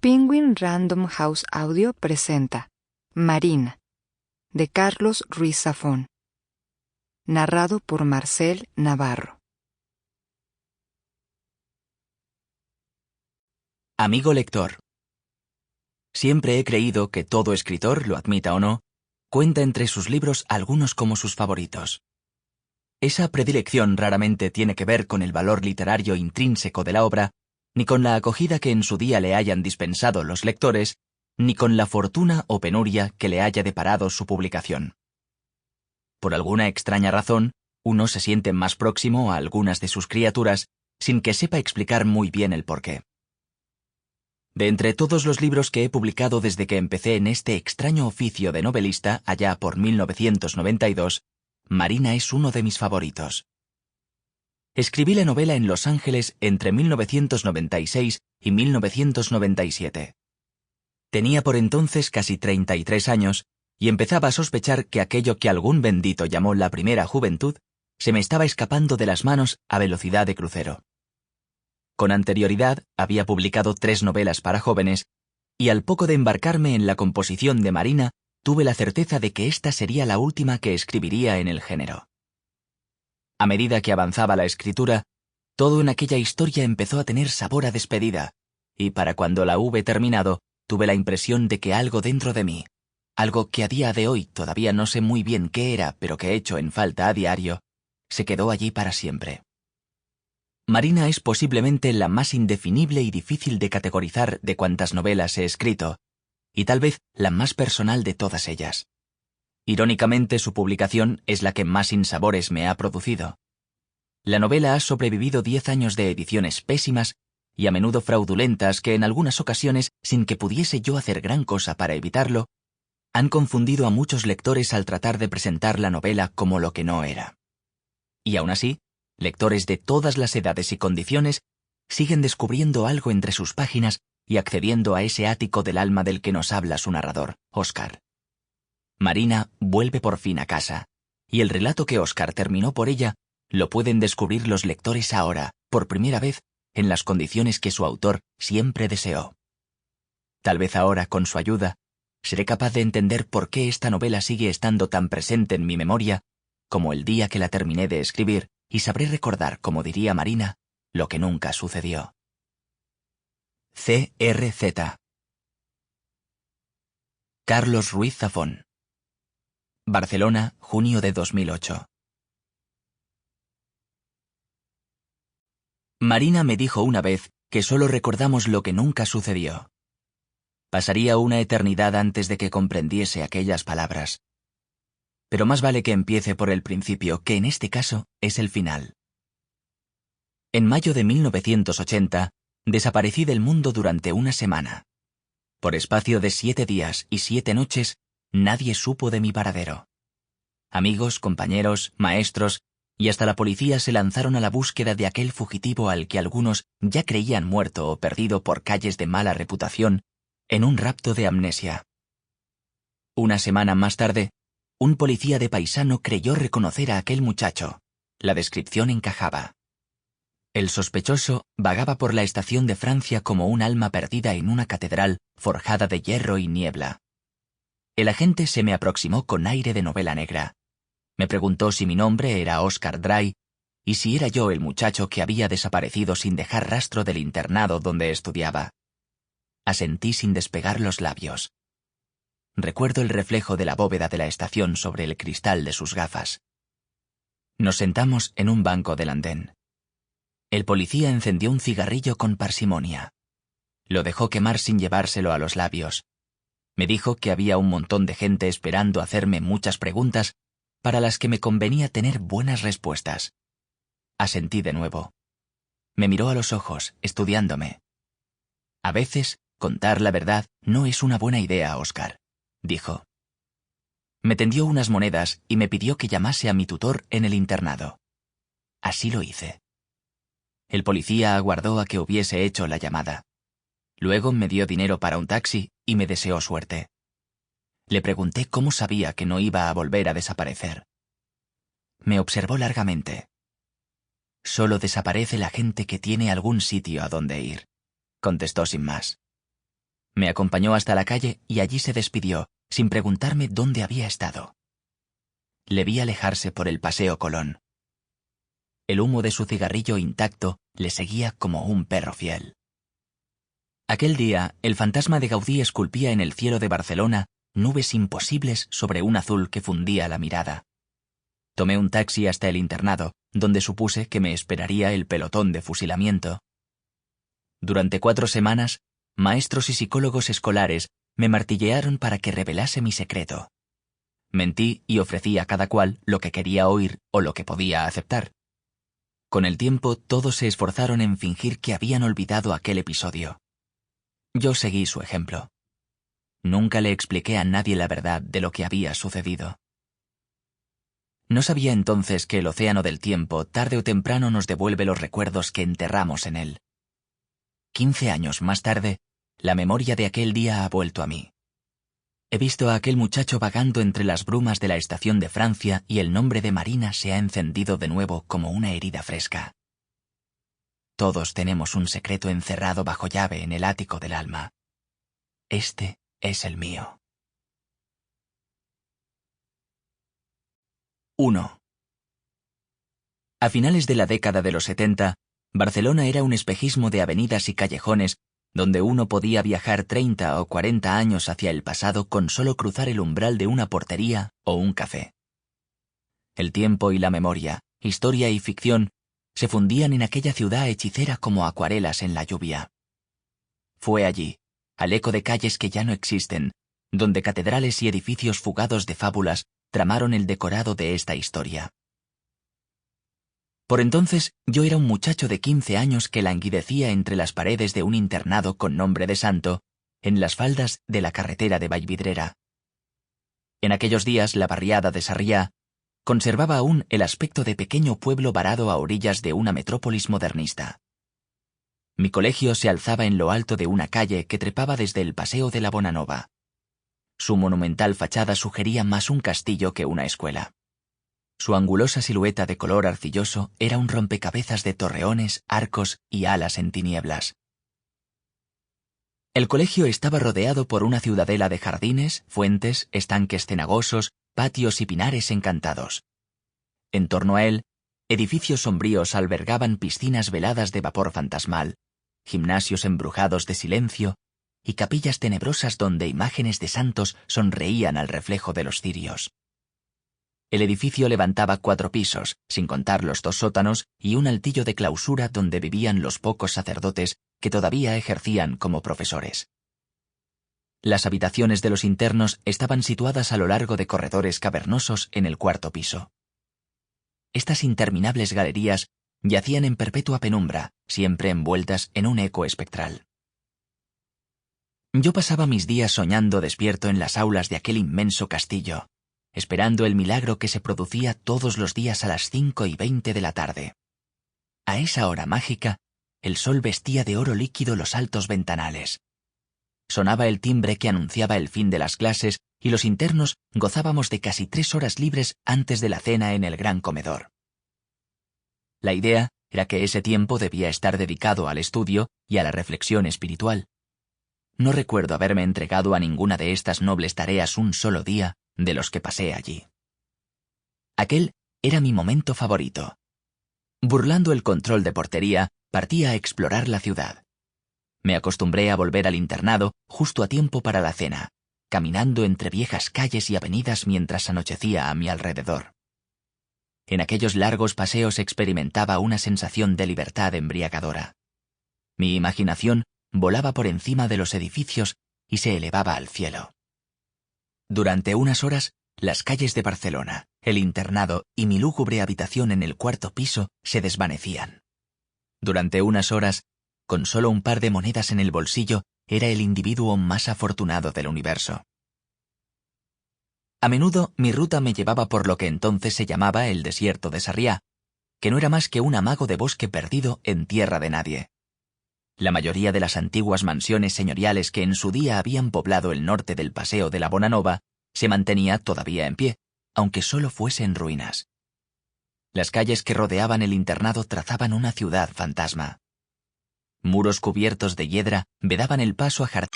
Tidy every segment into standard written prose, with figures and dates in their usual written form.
Penguin Random House Audio presenta Marina, de Carlos Ruiz Zafón. Narrado por Marcel Navarro. Amigo lector. Siempre he creído que todo escritor, lo admita o no, cuenta entre sus libros algunos como sus favoritos. Esa predilección raramente tiene que ver con el valor literario intrínseco de la obra, ni con la acogida que en su día le hayan dispensado los lectores, ni con la fortuna o penuria que le haya deparado su publicación. Por alguna extraña razón, uno se siente más próximo a algunas de sus criaturas sin que sepa explicar muy bien el porqué. De entre todos los libros que he publicado desde que empecé en este extraño oficio de novelista allá por 1992, Marina es uno de mis favoritos. Escribí la novela en Los Ángeles entre 1996 y 1997. Tenía por entonces casi 33 años y empezaba a sospechar que aquello que algún bendito llamó la primera juventud se me estaba escapando de las manos a velocidad de crucero. Con anterioridad había publicado 3 novelas para jóvenes y al poco de embarcarme en la composición de Marina tuve la certeza de que esta sería la última que escribiría en el género. A medida que avanzaba la escritura, todo en aquella historia empezó a tener sabor a despedida, y para cuando la hube terminado, tuve la impresión de que algo dentro de mí, algo que a día de hoy todavía no sé muy bien qué era, pero que echo en falta a diario, se quedó allí para siempre. Marina es posiblemente la más indefinible y difícil de categorizar de cuantas novelas he escrito, y tal vez la más personal de todas ellas. Irónicamente, su publicación es la que más sinsabores me ha producido. La novela ha sobrevivido 10 años de ediciones pésimas y a menudo fraudulentas que en algunas ocasiones, sin que pudiese yo hacer gran cosa para evitarlo, han confundido a muchos lectores al tratar de presentar la novela como lo que no era. Y aún así, lectores de todas las edades y condiciones siguen descubriendo algo entre sus páginas y accediendo a ese ático del alma del que nos habla su narrador, Óscar. Marina vuelve por fin a casa, y el relato que Óscar terminó por ella lo pueden descubrir los lectores ahora, por primera vez, en las condiciones que su autor siempre deseó. Tal vez ahora, con su ayuda, seré capaz de entender por qué esta novela sigue estando tan presente en mi memoria como el día que la terminé de escribir, y sabré recordar, como diría Marina, lo que nunca sucedió. C.R.Z. Carlos Ruiz Zafón. Barcelona, junio de 2008. Marina me dijo una vez que solo recordamos lo que nunca sucedió. Pasaría una eternidad antes de que comprendiese aquellas palabras. Pero más vale que empiece por el principio, que en este caso es el final. En mayo de 1980, desaparecí del mundo durante una semana. Por espacio de 7 días y 7 noches, nadie supo de mi paradero. Amigos, compañeros, maestros y hasta la policía se lanzaron a la búsqueda de aquel fugitivo al que algunos ya creían muerto o perdido por calles de mala reputación en un rapto de amnesia. Una semana más tarde, un policía de paisano creyó reconocer a aquel muchacho. La descripción encajaba. El sospechoso vagaba por la estación de Francia como un alma perdida en una catedral forjada de hierro y niebla. El agente se me aproximó con aire de novela negra. Me preguntó si mi nombre era Óscar Dry y si era yo el muchacho que había desaparecido sin dejar rastro del internado donde estudiaba. Asentí sin despegar los labios. Recuerdo el reflejo de la bóveda de la estación sobre el cristal de sus gafas. Nos sentamos en un banco del andén. El policía encendió un cigarrillo con parsimonia. Lo dejó quemar sin llevárselo a los labios. Me dijo que había un montón de gente esperando hacerme muchas preguntas para las que me convenía tener buenas respuestas. Asentí de nuevo. Me miró a los ojos, estudiándome. A veces, contar la verdad no es una buena idea, Óscar, dijo. Me tendió unas monedas y me pidió que llamase a mi tutor en el internado. Así lo hice. El policía aguardó a que hubiese hecho la llamada. Luego me dio dinero para un taxi y me deseó suerte. Le pregunté cómo sabía que no iba a volver a desaparecer. Me observó largamente. Solo desaparece la gente que tiene algún sitio a donde ir, contestó sin más. Me acompañó hasta la calle y allí se despidió, sin preguntarme dónde había estado. Le vi alejarse por el Paseo Colón. El humo de su cigarrillo intacto le seguía como un perro fiel. Aquel día, el fantasma de Gaudí esculpía en el cielo de Barcelona nubes imposibles sobre un azul que fundía la mirada. Tomé un taxi hasta el internado, donde supuse que me esperaría el pelotón de fusilamiento. Durante 4 semanas, maestros y psicólogos escolares me martillearon para que revelase mi secreto. Mentí y ofrecí a cada cual lo que quería oír o lo que podía aceptar. Con el tiempo, todos se esforzaron en fingir que habían olvidado aquel episodio. Yo seguí su ejemplo. Nunca le expliqué a nadie la verdad de lo que había sucedido. No sabía entonces que el océano del tiempo tarde o temprano nos devuelve los recuerdos que enterramos en él. 15 años más tarde, la memoria de aquel día ha vuelto a mí. He visto a aquel muchacho vagando entre las brumas de la estación de Francia y el nombre de Marina se ha encendido de nuevo como una herida fresca. Todos tenemos un secreto encerrado bajo llave en el ático del alma. Este es el mío. 1. A finales de la década de los 70, Barcelona era un espejismo de avenidas y callejones donde uno podía viajar 30 o 40 años hacia el pasado con solo cruzar el umbral de una portería o un café. El tiempo y la memoria, historia y ficción, se fundían en aquella ciudad hechicera como acuarelas en la lluvia. Fue allí, al eco de calles que ya no existen, donde catedrales y edificios fugados de fábulas tramaron el decorado de esta historia. Por entonces yo era un muchacho de 15 años que languidecía entre las paredes de un internado con nombre de santo, en las faldas de la carretera de Vallvidrera. En aquellos días la barriada de Sarriá conservaba aún el aspecto de pequeño pueblo varado a orillas de una metrópolis modernista. Mi colegio se alzaba en lo alto de una calle que trepaba desde el Paseo de la Bonanova. Su monumental fachada sugería más un castillo que una escuela. Su angulosa silueta de color arcilloso era un rompecabezas de torreones, arcos y alas en tinieblas. El colegio estaba rodeado por una ciudadela de jardines, fuentes, estanques cenagosos, patios y pinares encantados. En torno a él, edificios sombríos albergaban piscinas veladas de vapor fantasmal, gimnasios embrujados de silencio y capillas tenebrosas donde imágenes de santos sonreían al reflejo de los cirios. El edificio levantaba 4 pisos, sin contar los 2 sótanos y un altillo de clausura donde vivían los pocos sacerdotes que todavía ejercían como profesores. Las habitaciones de los internos estaban situadas a lo largo de corredores cavernosos en el 4º piso. Estas interminables galerías yacían en perpetua penumbra, siempre envueltas en un eco espectral. Yo pasaba mis días soñando despierto en las aulas de aquel inmenso castillo, esperando el milagro que se producía todos los días a las 5:20 de la tarde. A esa hora mágica, el sol vestía de oro líquido los altos ventanales. Sonaba el timbre que anunciaba el fin de las clases y los internos gozábamos de casi 3 horas libres antes de la cena en el gran comedor. La idea era que ese tiempo debía estar dedicado al estudio y a la reflexión espiritual. No recuerdo haberme entregado a ninguna de estas nobles tareas un solo día de los que pasé allí. Aquel era mi momento favorito. Burlando el control de portería, partí a explorar la ciudad. Me acostumbré a volver al internado justo a tiempo para la cena, caminando entre viejas calles y avenidas mientras anochecía a mi alrededor. En aquellos largos paseos experimentaba una sensación de libertad embriagadora. Mi imaginación volaba por encima de los edificios y se elevaba al cielo. Durante unas horas, las calles de Barcelona, el internado y mi lúgubre habitación en el 4º piso se desvanecían. Durante unas horas, con solo un par de monedas en el bolsillo, era el individuo más afortunado del universo. A menudo mi ruta me llevaba por lo que entonces se llamaba el desierto de Sarriá, que no era más que un amago de bosque perdido en tierra de nadie. La mayoría de las antiguas mansiones señoriales que en su día habían poblado el norte del Paseo de la Bonanova se mantenía todavía en pie, aunque solo fuese en ruinas. Las calles que rodeaban el internado trazaban una ciudad fantasma. Muros cubiertos de hiedra vedaban el paso a jardines.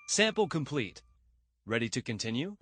Sample complete. Ready to continue?